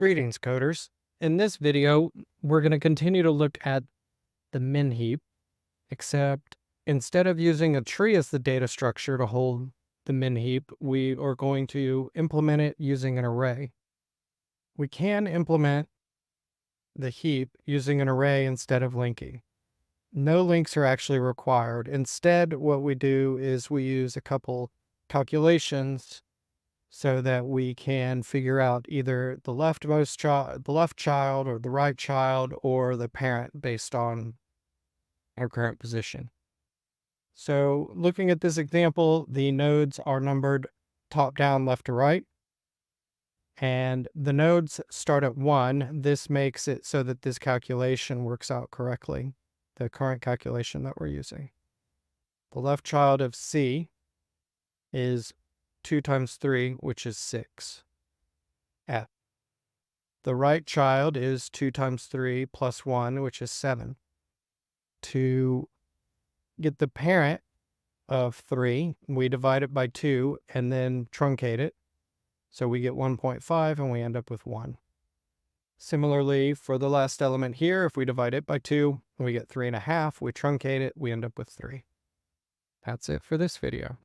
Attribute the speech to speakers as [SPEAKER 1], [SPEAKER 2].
[SPEAKER 1] Greetings, coders. In this video, we're going to continue to look at the min heap, except instead of using a tree as the data structure to hold the min heap, we are going to implement it using an array. We can implement the heap using an array instead of linking. No links are actually required. Instead, what we do is we use a couple calculations so that we can figure out either the leftmost child, the left child, or the right child, or the parent based on our current position. So looking at this example, the nodes are numbered top down, left to right, and the nodes start at 1. This makes it so that this calculation works out correctly, the current calculation that we're using. The left child of C is 2 times 3, which is 6. F. The right child is 2 times 3 plus 1, which is 7. To get the parent of 3, we divide it by 2 and then truncate it. So we get 1.5 and we end up with 1. Similarly, for the last element here, if we divide it by 2, we get 3.5. We truncate it, we end up with 3. That's it for this video.